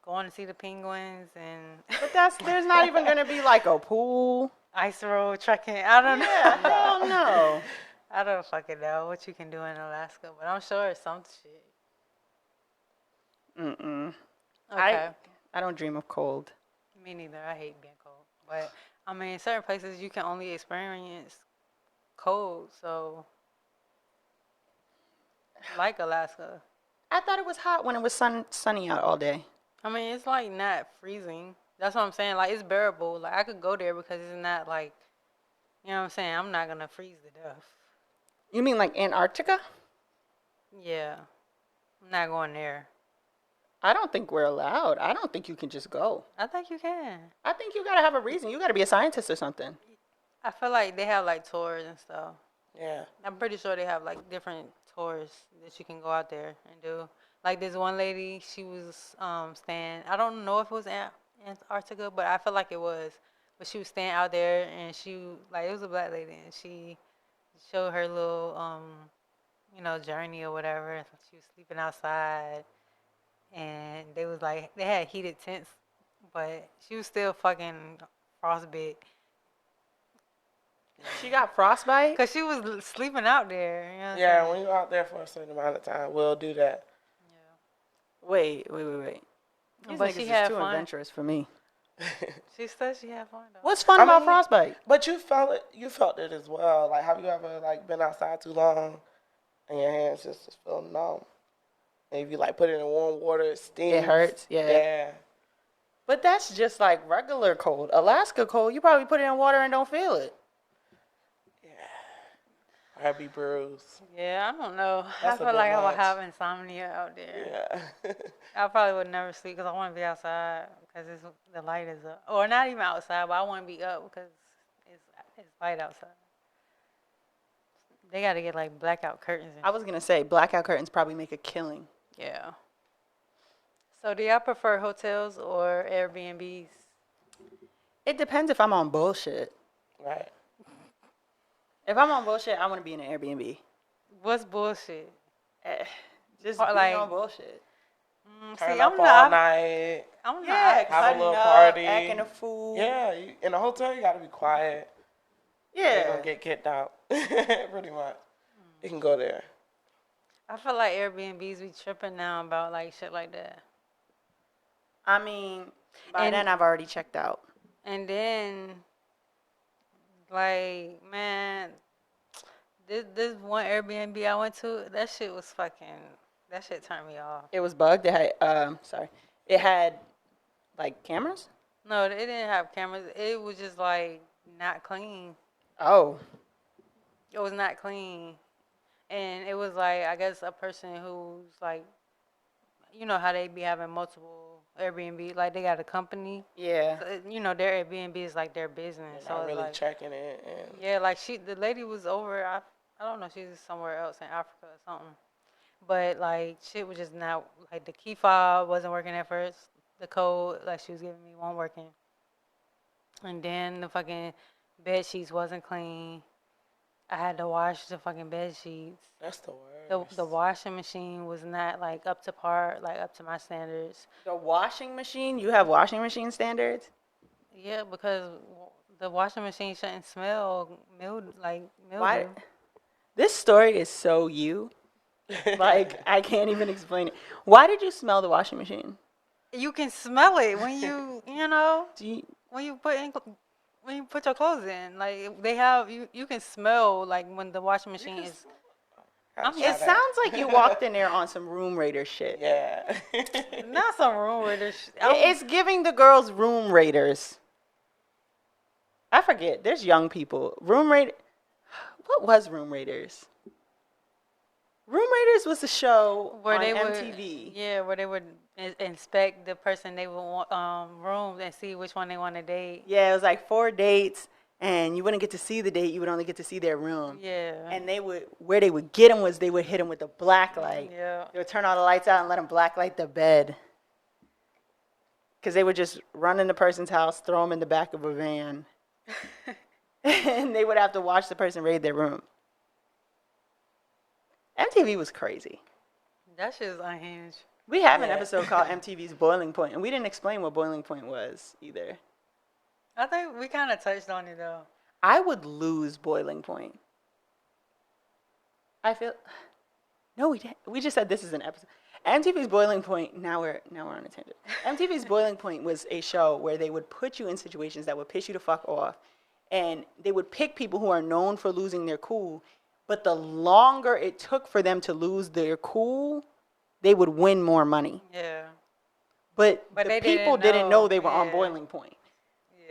going to see the penguins and But there's not even gonna be like a pool. ice road trekking. I don't know. Yeah, hell no. I don't fucking know what you can do in Alaska, but I'm sure it's some shit. Mm-mm. Okay. I don't dream of cold. Me neither. I hate being cold. But I mean, certain places you can only experience cold, so like Alaska. I thought it was hot when it was sunny out all day. I mean, it's like not freezing. That's what I'm saying. Like it's bearable. Like I could go there because it's not like, you know what I'm saying. I'm not gonna freeze to death. You mean like Antarctica? Yeah, I'm not going there. I don't think we're allowed. I don't think you can just go. I think you can. I think you gotta have a reason. You gotta be a scientist or something. I feel like they have like tours and stuff. Yeah. I'm pretty sure they have like different tours that you can go out there and do. Like this one lady, she was staying. I don't know if it was Antarctica, but I feel like it was. But she was staying out there, and it was a black lady, and she showed her little journey or whatever. She was sleeping outside, and they had heated tents, but she was still fucking frostbite. She got frostbite? Cause she was sleeping out there. You know what I'm Yeah, saying? when you're out there for a certain amount of time, we'll do that. Wait. These But niggas she is had too fun. adventurous for me. She said she had fun though. What's fun I about mean- frostbite? But you felt it. You felt it as well. Like, have you ever like been outside too long, and your hands just feel numb? And if you like put it in warm water, it stings. It hurts, yeah. Yeah. But that's just like regular cold. Alaska cold, you probably put it in water and don't feel it. I'd be bruised. Yeah, I don't know. That's I a feel bit like I would much. have insomnia out there. Yeah. I probably would never sleep because I want to be outside because the light is up. Or not even outside, but I want to be up because it's light outside. They got to get like blackout curtains. I was gonna say blackout curtains probably make a killing. Yeah. So do y'all prefer hotels or Airbnbs? It depends if I'm on bullshit. Right. If I'm on bullshit, I want to be in an Airbnb. What's bullshit? Just Or being like- on bullshit. Turn See, up I'm all not. night. I'm Yeah, not. Have a cutting little up, party. acting a fool. Yeah. In a hotel, you gotta be quiet. You're Yeah. gonna get kicked out. Pretty much. You can go there. I feel like Airbnbs be tripping now about like shit like that. I mean, by And- then I've already checked out. And then, like, man, this one Airbnb I went to, that shit turned me off. It was bugged. It had, it had like cameras. No, it didn't have cameras. It was just like not clean. Oh, It was not clean, and it was like I guess a person who's like, you know how they be having multiple Airbnb, like they got a company. Yeah. So, you know, their Airbnb is like their business. They're So not it's really like, checking it. And yeah, like the lady was over. I don't know, she's somewhere else in Africa or something. But like shit was just not like the key fob wasn't working at first. The code like she was giving me wasn't working. And then the fucking bed sheets wasn't clean. I had to wash the fucking bed sheets. that's the worst. The washing machine was not like up to par, like up to my standards. The washing machine? You have washing machine standards? Yeah, because the washing machine shouldn't smell mildew. Why? This story is so you. Like, I can't even explain it. Why did you smell the washing machine? You can smell it when you know, Do you, when you put your clothes in. Like they have you can smell like when the washing machine is. Gotta I'm try it that. sounds like you walked in there on some room raider shit. Yeah. Not some room where there's. It's giving the girls room raiders. I forget. There's young people. Room raider. What was Room Raiders? Room Raiders was a show Where on they MTV. where they would inspect the person they would want rooms and see which one they want to date. Yeah, it was like 4 dates, and you wouldn't get to see the date. You would only get to see their room. Yeah. And where they would get them was they would hit them with a black light. Yeah. They would turn all the lights out and let them black light the bed. Because they would just run in the person's house, throw them in the back of a van, and they would have to watch the person raid their room. MTV was crazy. That shit is unhinged. We have an Yeah. episode called MTV's Boiling Point, and we didn't explain what Boiling Point was either. I think we kind of touched on it though. I would lose Boiling Point. I feel. No, we didn't. We just said this is an episode. MTV's Boiling Point. Now we're on a tangent. MTV's Boiling Point was a show where they would put you in situations that would piss you the fuck off, and they would pick people who are known for losing their cool. But the longer it took for them to lose their cool, they would win more money. Yeah. But But the they people didn't didn't know. know they were on Yeah. Boiling Point.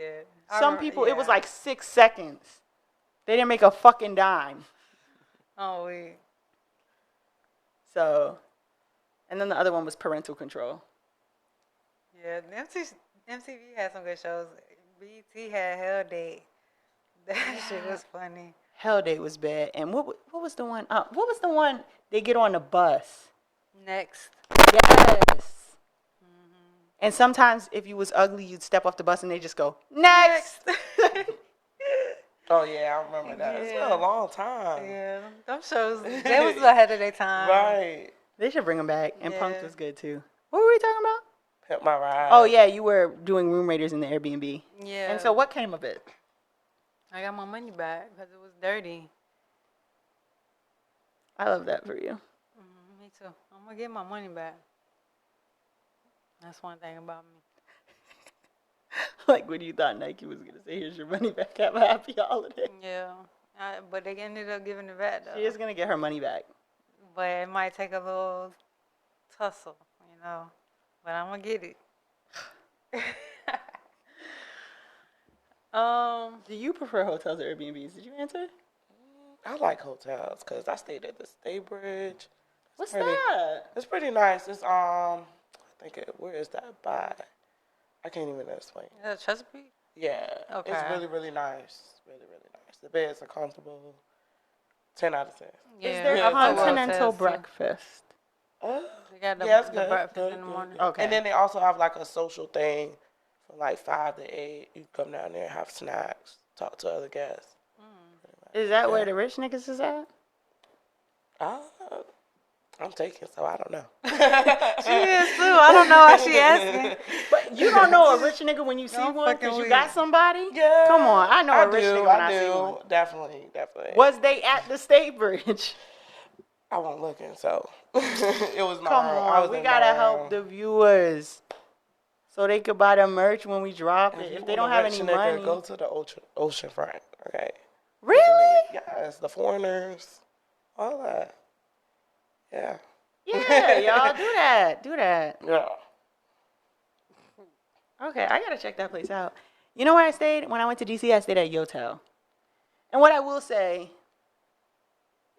Yeah. Some people, it was yeah. like 6 seconds. They didn't make a fucking dime. Oh wait. So, and then the other one was Parental Control. Yeah. MTV had some good shows. BET had Hell Day. That shit was funny. Hell Day was bad. And what was the one? What was the one they get on the bus? Next. Yes. And sometimes if you was ugly, you'd step off the bus and they just go, next. Oh yeah, I remember that. It's been a long time. Yeah. Them shows, they was ahead of their time. Right. They should bring them back. And Yeah. Punk'd was good too. What were we talking about? Pimp My Ride. Oh yeah, you were doing Room Raiders in the Airbnb. Yeah. And so what came of it? I got my money back because it was dirty. I love that for you. Me too. I'm gonna get my money back. That's one thing about me. Like when you thought Nike was gonna say, "Here's your money back. Have a happy holiday." Yeah. But they ended up giving it back though. She is gonna get her money back. But it might take a little tussle, you know. But I'm gonna get it. Mm-hmm. Do you prefer hotels or Airbnbs? Did you answer? I like hotels because I stayed at the Staybridge. What's pretty- that? It's pretty nice. It's I think where is that by? I can't even explain. Is that Chesapeake? Yeah. Okay. It's really, really nice. Really, really nice. The beds are comfortable. 10 out of 10. Yeah. Is there I a fuck with continental hotels, too. breakfast? They got the, Yeah, it's the good. breakfast Good, in the good, morning. good. Okay. And then they also have like a social thing from like 5 to 8. You come down there, have snacks, talk to other guests. Is that where the rich niggas is at? I'm taking, so I don't know. She is too. I don't know why she asking. But you don't know a rich nigga when you see Don't one fucking because you weird. got somebody? Yeah. Come on, I know a rich nigga when I see do. one. Definitely. Was they at the Staybridge? I wasn't looking, so it was my Come room. I on, was we in gotta my help room. the viewers so they could buy the merch when we drop it. you If they want don't a have rich any nigga, money, go to the ocean front. Okay. really? Yes, the foreigners, all that. Yeah. Yeah, y'all do that. Yeah. Okay, I gotta check that place out. You know where I stayed? When I went to DC, I stayed at Yotel. And what I will say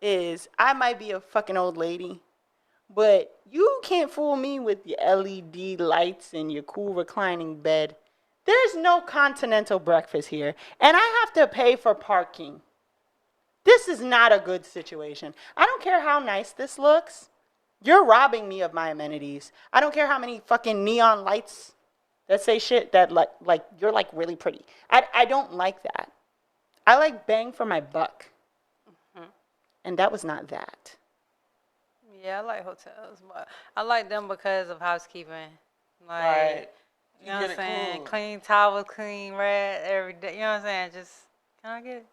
is I might be a fucking old lady, But you can't fool me with your LED lights and your cool reclining bed. There's no continental breakfast here, and I have to pay for parking. This is not a good situation. I don't care how nice this looks. You're robbing me of my amenities. I don't care how many fucking neon lights that say shit that like you're like really pretty. I don't like that. I like bang for my buck. And that was not that. Yeah, I like hotels, but I like them because of housekeeping. Like, Right. you know what I'm get it saying? clean. Clean towels, clean red every day. You know what I'm saying? Just, can I get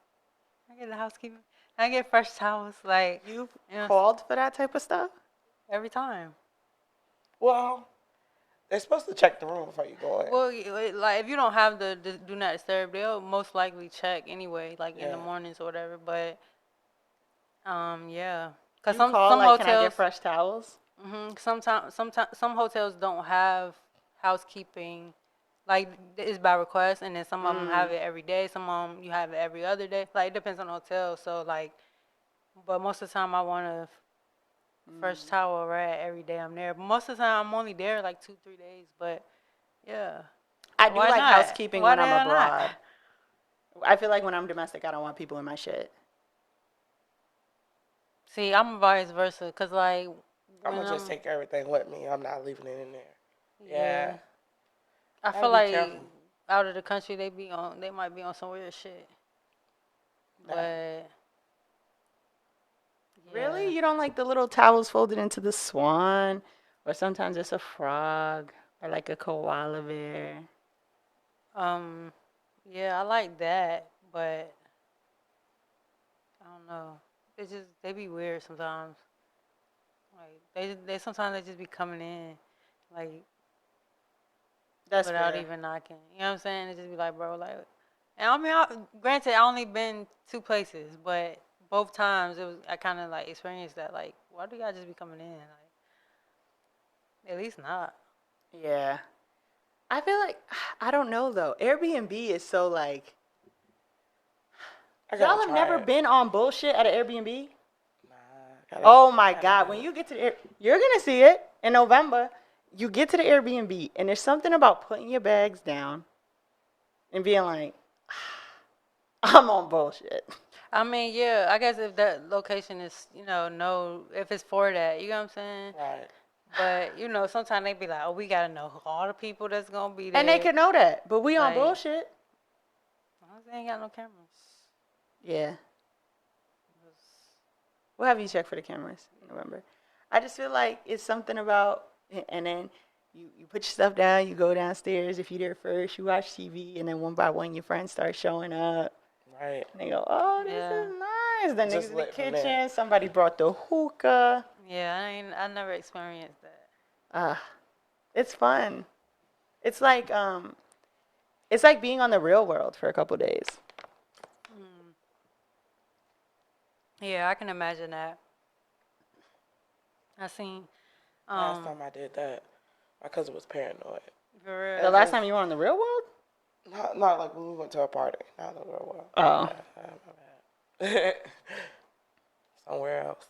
the housekeeping? Can I get fresh towels? Like, You you know, called for that type of stuff? every time. Well, they're supposed to check the room before you go in. Well, like, if you don't have the do not disturb, they'll most likely check anyway, like in the Yeah. mornings or whatever. But, yeah. Because You call some like, hotels, can I get fresh towels? sometimes some hotels don't have housekeeping, like it's by request, and then some of them have it every day. Some of them you have it every other day. Like it depends on the hotel. So like, but most of the time I want a fresh towel right every day I'm there. But most of the time I'm only there like 2-3 days. But yeah, I do why like not? housekeeping Why when the I'm hell not? abroad. I feel like when I'm domestic, I don't want people in my shit. See, I'm vice versa, cause like I'm when gonna just take everything with me. I'm not leaving it in there. yeah. I Gotta feel be like careful. out of the country they might be on some weird shit. But Really? yeah. You don't like the little towels folded into the swan? Or sometimes it's a frog or like a koala bear. Yeah, I like that, but I don't know. They be weird sometimes. Like they sometimes they just be coming in like That's without fair. even knocking. You know what I'm saying? It just be like, bro, like. And I mean, granted, I only been 2 places, but both times I kind of like experienced that. Like, why do y'all just be coming in? Like, at least not. Yeah. I feel like, I don't know though. Airbnb is so like, I gotta y'all have try never it. been on bullshit at an Airbnb? Nah, gotta- Oh my gotta God. do When it. you get to the, you're going to see it in November. You get to the Airbnb and there's something about putting your bags down and being like, I'm on bullshit. I mean, yeah, I guess if that location is, if it's for that, you know what I'm saying? Right. But, sometimes they be like, oh, we got to know who all the people that's going to be there. And they can know that, but we on Like- bullshit. As long as they ain't got no cameras. Yeah. We'll have you check for the cameras in November. I just feel like it's something about, and then you put your stuff down, you go downstairs. If you're there first, you watch TV, and then one by one your friends start showing up. Right. And they go, oh, this Yeah. is nice. Then Just niggas in the lit from kitchen, there. somebody brought the hookah. Yeah, I never experienced that. It's fun. It's like being on the real world for a couple days. Yeah, I can imagine that. I seen, Last time I did that, my cousin was paranoid. for The real. last time you were on the real world? Not like when we went to a party. Not the real world. Oh. My bad. Somewhere else.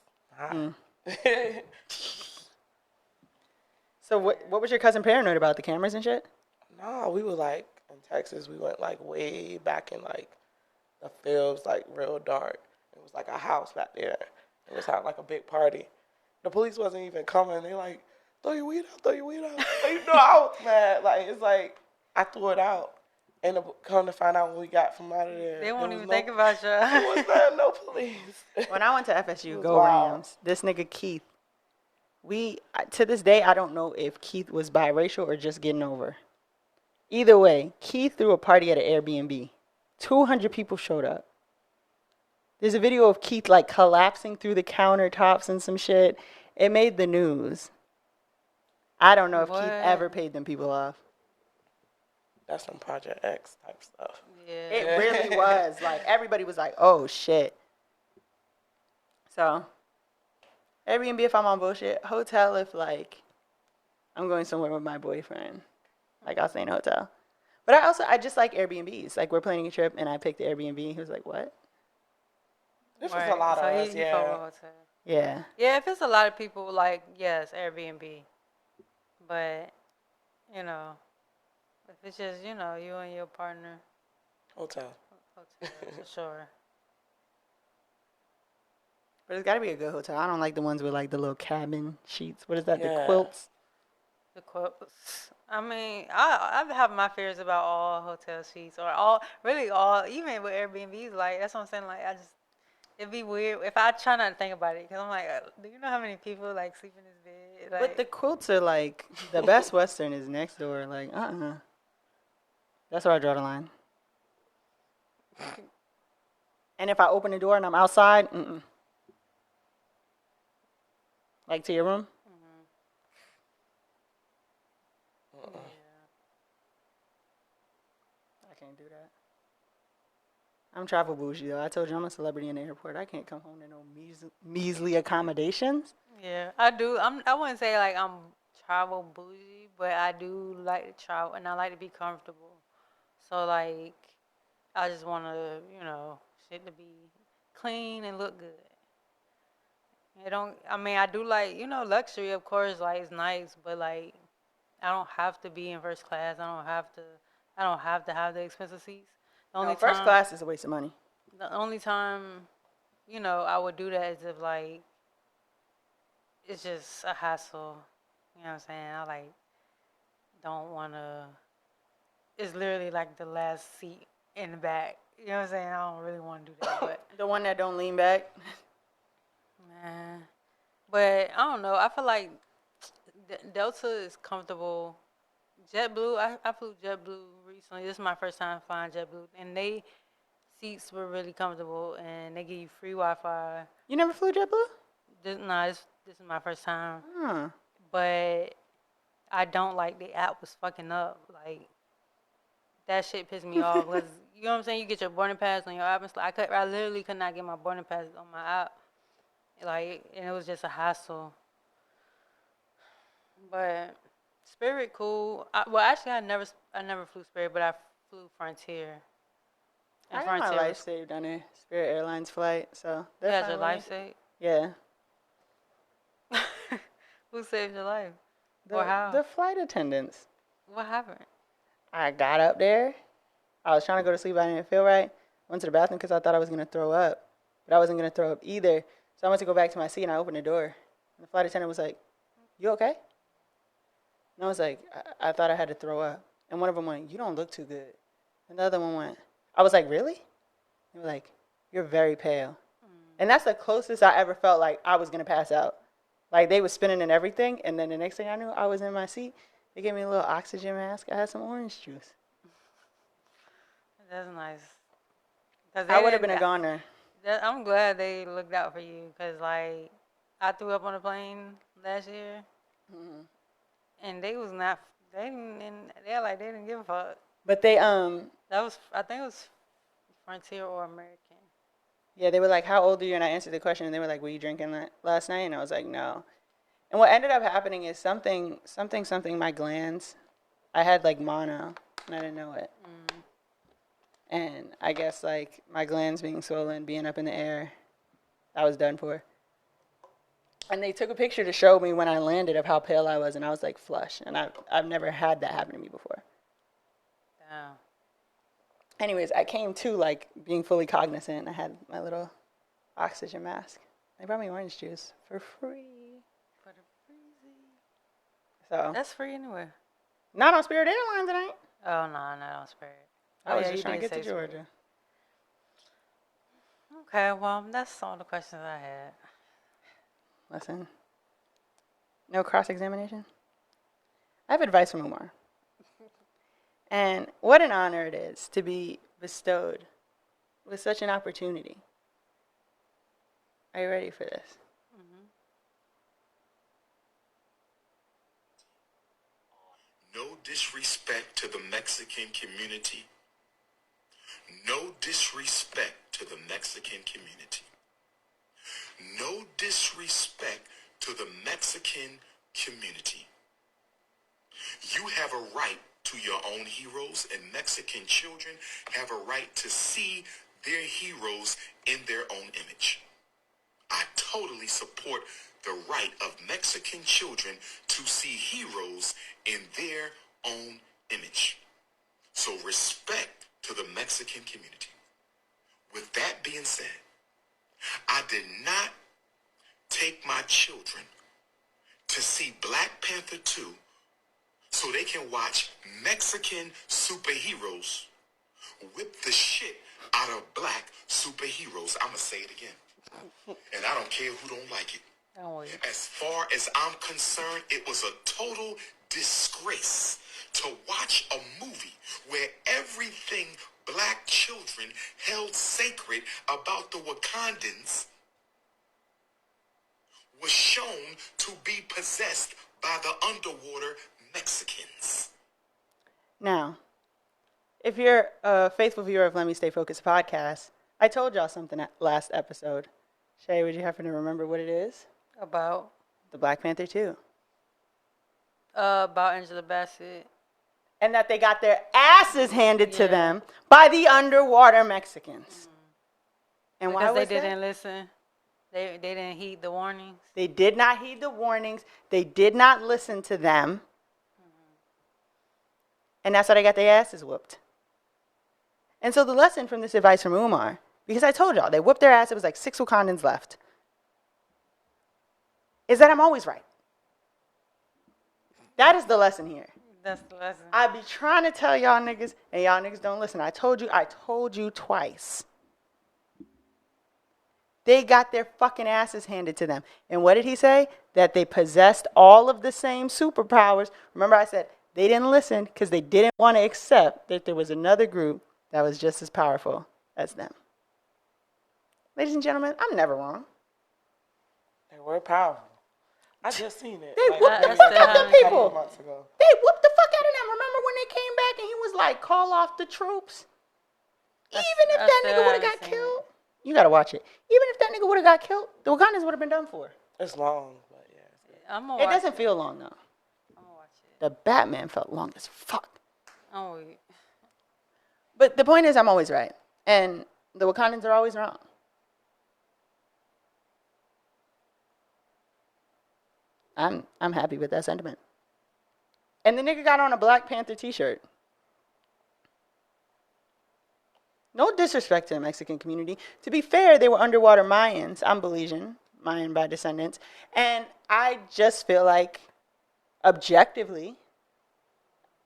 So what was your cousin paranoid about, the cameras and shit? No, we were like in Texas. We went like way back in like the fields, like real dark. It was like a house back there. It was having like a big party. The police wasn't even coming. They like, throw your weed out, throw your weed out. You know, I was mad. Like, it's like, I threw it out. And come to find out when we got from out of there. They won't there even was think about you. There was not no police. When I went to FSU, It was go wild. Rams. This nigga Keith. To this day, I don't know if Keith was biracial or just getting over. Either way, Keith threw a party at an Airbnb. 200 people showed up. There's a video of Keith like collapsing through the countertops and some shit. It made the news. I don't know if Keith What? ever paid them people off. That's some Project X type stuff. Yeah. It really was. Like, everybody was like, oh, shit. So, Airbnb if I'm on bullshit. Hotel if, like, I'm going somewhere with my boyfriend. Like, I'll stay in a hotel. But I just like Airbnbs. Like, we're planning a trip, and I picked the Airbnb. He was like, what? This was a lot of us, he yeah. fuck with hotel. Yeah. Yeah, if it's a lot of people, like, yes, Airbnb. But, you know, if it's just, you know, you and your partner, Hotel. hotel, for sure. But it's got to be a good hotel. I don't like the ones with like the little cabin sheets. What is that? The Yeah. quilts? The quotes. I mean, I have my fears about all hotel sheets or all, really all, even with Airbnbs. Like, that's what I'm saying. Like, it'd be weird if I try not to think about it. Because I'm like, do you know how many people, like, sleep in this bed? Like, But the quilts are like, the Best Western is next door. Like, That's where I draw the line. And if I open the door and I'm outside, like to your room, yeah. I can't do that. I'm travel bougie though. I told you I'm a celebrity in the airport. I can't come home to no measly accommodations. Yeah, I do. I wouldn't say like I'm travel bougie, but I do like to travel and I like to be comfortable. So like, I just want to, you know, shit to be clean and look good. It don't. I mean, I do like, you know, luxury. Of course, like it's nice, but like I don't have to be in first class. I don't have to. I don't have to have the expensive seats. The only No, first time, class is a waste of money. the only time, you know, I would do that is if like it's just a hassle. You know what I'm saying? I like don't wanna. It's literally like the last seat in the back. You know what I'm saying? I don't really want to do that, but The one that don't lean back. man. But I don't know. I feel like Delta is comfortable. JetBlue, I flew JetBlue recently. This is my first time flying JetBlue, and they seats were really comfortable, and they give you free Wi-Fi. You never flew JetBlue? This is my first time, Huh. but I don't like the app was fucking up. Like that shit pissed me off because you know what I'm saying. You get your boarding pass on your app, and stuff. I literally could not get my boarding pass on my app. Like, and it was just a hassle. But Spirit cool. Well, actually, I never flew Spirit, but I flew Frontier. And I got my Frontier life was, saved on a Spirit Airlines flight, so you they're had fine your with life me. saved. Yeah. Who saved your life? The Or how? the flight attendants. What happened? I got up there. I was trying to go to sleep. I didn't feel right. Went to the bathroom because I thought I was gonna throw up, but I wasn't gonna throw up either. So I went to go back to my seat and I opened the door. And the flight attendant was like, "You okay?" And I was like, I thought I had to throw up. And one of them went, "You don't look too good." And the other one went, I was like, "Really?" They were like, "You're very pale." And that's the closest I ever felt like I was gonna pass out. Like they was spinning and everything, and then the next thing I knew, I was in my seat. They gave me a little oxygen mask. I had some orange juice. That's nice. 'Cause I they would have been didn't- a goner. I'm glad they looked out for you because, like, I threw up on a plane last year, and they was not. They didn't. They didn't give a fuck. But they That was. I think it was Frontier or American. yeah, they were like, "How old are you?" And I answered the question, and they were like, "Were you drinking last night?" And I was like, "No." And what ended up happening is something. My glands. I had like mono, and I didn't know it. And I guess like my glands being swollen, being up in the air, I was done for. And they took a picture to show me when I landed of how pale I was, and I was like flush. And I've never had that happen to me before. Damn. Anyways, I came to like being fully cognizant. I had my little oxygen mask. They brought me orange juice for free. For the freezy. So That's free anyway. not on Spirit Airlines, it ain't. Oh no, not on Spirit. I was yeah, just you trying to did get to say Spirit. Georgia. Okay, well, that's all the questions I had. Listen, no cross examination. I have advice from Umar. And what an honor it is to be bestowed with such an opportunity. Are you ready for this? No disrespect to the Mexican community. No disrespect to the Mexican community. No disrespect to the Mexican community. You have a right to your own heroes, and Mexican children have a right to see their heroes in their own image. I totally support the right of Mexican children to see heroes in their own image. So respect to the Mexican community. With that being said, I did not take my children to see Black Panther 2 so they can watch Mexican superheroes whip the shit out of black superheroes. I'm going to say it again. And I don't care who don't like it. Don't wait. As far as I'm concerned, it was a total disgrace to watch a movie where everything black children held sacred about the Wakandans was shown to be possessed by the underwater Mexicans. Now, if you're a faithful viewer of Let Me Stay Focused podcast, I told y'all something at last episode. Shay, would you happen to remember what it is? About The Black Panther 2. about Angela Bassett. And that they got their asses handed to them by the underwater Mexicans. And why Because was they that? didn't listen. They didn't heed the warnings. They did not heed the warnings. They did not listen to them. And that's why they got their asses whooped. And so the lesson from this advice from Umar, because I told y'all, they whooped their ass, it was like 6 Wakandans left, is that I'm always right. That is the lesson here. That's the lesson. I be trying to tell y'all niggas, and y'all niggas don't listen. I told you twice. They got their fucking asses handed to them. And what did he say? That they possessed all of the same superpowers. Remember I said they didn't listen because they didn't want to accept that there was another group that was just as powerful as them. Ladies and gentlemen, I'm never wrong. They were powerful. I just seen it. They like, whooped the maybe fuck a out them couple people. months ago. They whooped the fuck out of them. Remember when they came back and he was like, call off the troops? Even if I that still nigga would have haven't got seen killed, you gotta watch it. Even if that nigga would have got killed, the Wakandans would have been done for. It's long, but yeah. It's good. I'm gonna It watch doesn't feel long though. I'm gonna watch it. The Batman felt long as fuck. I'm wait. But the point is, I'm always right, and the Wakandans are always wrong. I'm happy with that sentiment. And the nigga got on a Black Panther t-shirt. No disrespect to the Mexican community. To be fair, they were underwater Mayans. I'm Belizean, Mayan by descendants. And I just feel like, objectively,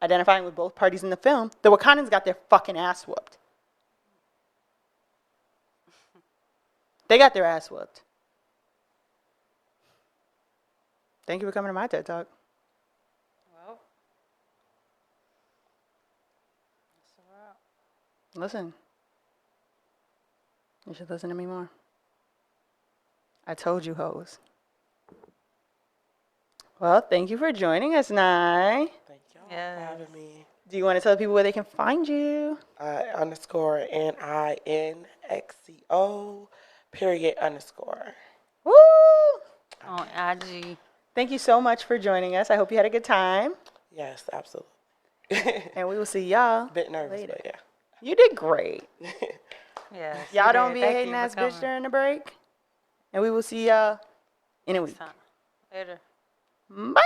identifying with both parties in the film, the Wakandans got their fucking ass whooped. They got their ass whooped. Thank you for coming to my TED Talk. Well, that's a wrap. Listen. You should listen to me more. I told you, hoes. Well, thank you for joining us, Nye. Thank y'all Yes. for having me. Do you want to tell people where they can find you? _NINXCO _. Woo! On IG. Thank you so much for joining us. I hope you had a good time. Yes, absolutely. And we will see y'all Bit nervous, later. but yeah. You did great. Yes. Y'all you don't did. be a Thank hating you for ass bitch coming. during the break. And we will see y'all in a week. Later. Bye.